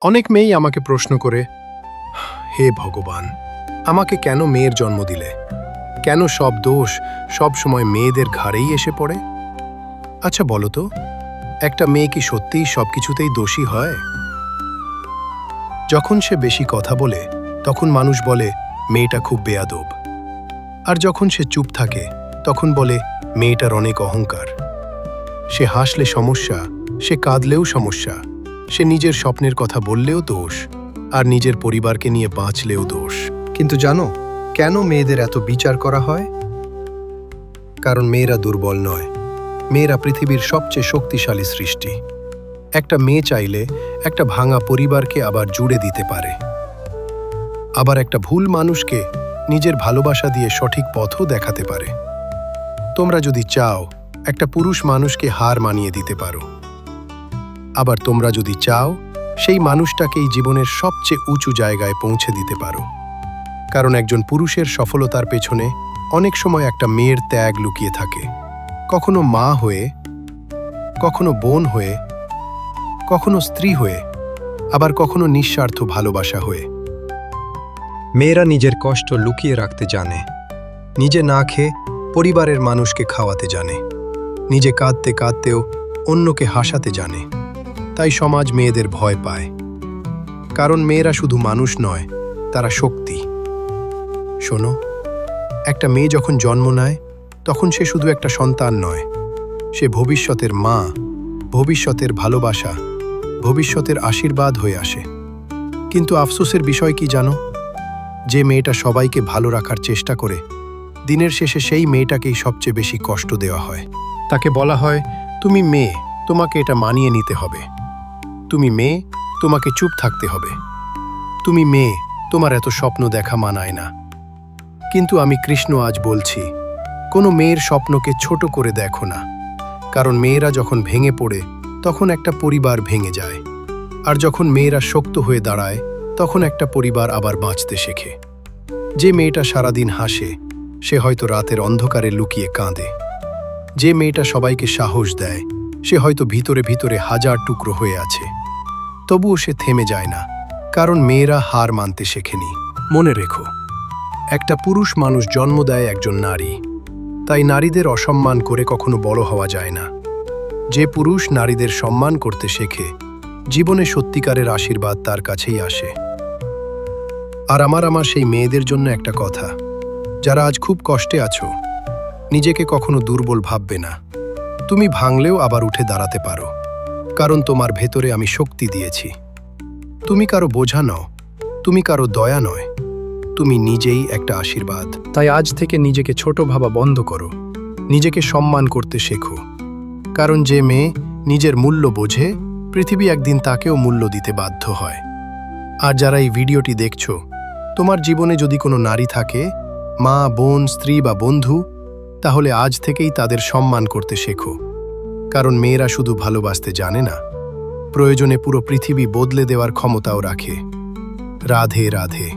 অনেক মেয়েই আমাকে প্রশ্ন করে, হে ভগবান, আমাকে কেন মেয়ের জন্ম দিলে? কেন সব দোষ সব সময় মেয়েদের ঘাড়েই এসে পড়ে? আচ্ছা বলো তো, একটা মেয়ে কি সত্যিই সবকিছুতেই দোষী হয়? যখন সে বেশি কথা বলে তখন মানুষ বলে মেয়েটা খুব বেয়াদব, আর যখন সে চুপ থাকে তখন বলে মেয়েটার অনেক অহংকার। সে হাসলে সমস্যা, সে কাঁদলেও সমস্যা, সে নিজের স্বপ্নের কথা বললেও দোষ, আর নিজের পরিবারকে নিয়ে বাঁচলেও দোষ। কিন্তু জানো কেন মেয়েদের এত বিচার করা হয়? কারণ মেয়েরা দুর্বল নয়, মেয়েরা পৃথিবীর সবচেয়ে শক্তিশালী সৃষ্টি। একটা মেয়ে চাইলে একটা ভাঙা পরিবারকে আবার জুড়ে দিতে পারে, আবার একটা ভুল মানুষকে নিজের ভালোবাসা দিয়ে সঠিক পথও দেখাতে পারে। তোমরা যদি চাও একটা পুরুষ মানুষকে হার মানিয়ে দিতে পারো, আবার তোমরা যদি চাও সেই মানুষটাকেই জীবনের সবচেয়ে উঁচু জায়গায় পৌঁছে দিতে পারো। কারণ একজন পুরুষের সফলতার পেছনে অনেক সময় একটা মেয়ের ত্যাগ লুকিয়ে থাকে, কখনো মা হয়ে, কখনো বোন হয়ে, কখনো স্ত্রী হয়ে, আবার কখনো নিঃস্বার্থ ভালোবাসা হয়ে। মেয়েরা নিজের কষ্ট লুকিয়ে রাখতে জানে, নিজে না খেয়ে পরিবারের মানুষকে খাওয়াতে জানে, নিজে কাঁদতে কাঁদতেও অন্যকে হাসাতে জানে। তাই সমাজ মেয়েদের ভয় পায়, কারণ মেয়েরা শুধু মানুষ নয়, তারা শক্তি। শোনো, একটা মেয়ে যখন জন্ম নেয় তখন সে শুধু একটা সন্তান নয়, সে ভবিষ্যতের মা, ভবিষ্যতের ভালোবাসা, ভবিষ্যতের আশীর্বাদ হয়ে আসে। কিন্তু আফসোসের বিষয় কি জানো? যে মেয়েটা সবাইকে ভালো রাখার চেষ্টা করে, দিনের শেষে সেই মেয়েটাকেই সবচেয়ে বেশি কষ্ট দেওয়া হয়। তাকে বলা হয়, তুমি মেয়ে, তোমাকে এটা মানিয়ে নিতে হবে। তুমি মেয়ে, তোমাকে চুপ থাকতে হবে। তুমি মেয়ে, তোমার এত স্বপ্ন দেখা মানায় না। কিন্তু আমি কৃষ্ণ আজ বলছি, কোনো মেয়ের স্বপ্নকে ছোট করে দেখো না, কারণ মেয়েরা যখন ভেঙে পড়ে তখন একটা পরিবার ভেঙে যায়, আর যখন মেয়েরা শক্ত হয়ে দাঁড়ায় তখন একটা পরিবার আবার বাঁচতে শেখে। যে মেয়েটা সারাদিন হাসে সে হয়তো রাতের অন্ধকারে লুকিয়ে কাঁদে। যে মেয়েটা সবাইকে সাহস দেয় সে হয়তো ভিতরে ভিতরে হাজার টুকরো হয়ে আছে। তবুও সে থেমে যায় না, কারণ মেয়েরা হার মানতে শেখেনি। মনে রেখো, একটা পুরুষ মানুষ জন্ম দেয় একজন নারী, তাই নারীদের অসম্মান করে কখনো বড় হওয়া যায় না। যে পুরুষ নারীদের সম্মান করতে শেখে, জীবনে সত্যিকারের আশীর্বাদ তার কাছেই আসে। আর আমার সেই মেয়েদের জন্য একটা কথা, যারা আজ খুব কষ্টে আছো, নিজেকে কখনো দুর্বল ভাববে না। তুমি ভাঙলেও আবার উঠে দাঁড়াতে পারো, কারণ তোমার ভেতরে আমি শক্তি দিয়েছি। তুমি কারো বোঝা নও, তুমি কারো দয়া নয়, তুমি নিজেই একটা আশীর্বাদ। তাই আজ থেকে নিজেকে ছোট ভাবা বন্ধ করো, নিজেকে সম্মান করতে শেখো। কারণ যে মেয়ে নিজের মূল্য বোঝে, পৃথিবী একদিন তাকেও মূল্য দিতে বাধ্য হয়। আর যারা এই ভিডিওটি দেখছো, তোমার জীবনে যদি কোনো নারী থাকে, মা, বোন, স্ত্রী বা বন্ধু, তাহলে আজ থেকেই তাদের সম্মান করতে শেখো। কারণ মেয়েরা শুধু ভালোবাসতে জানে না, প্রয়োজনে পুরো পৃথিবী বদলে দেওয়ার ক্ষমতাও রাখে। রাধে রাধে।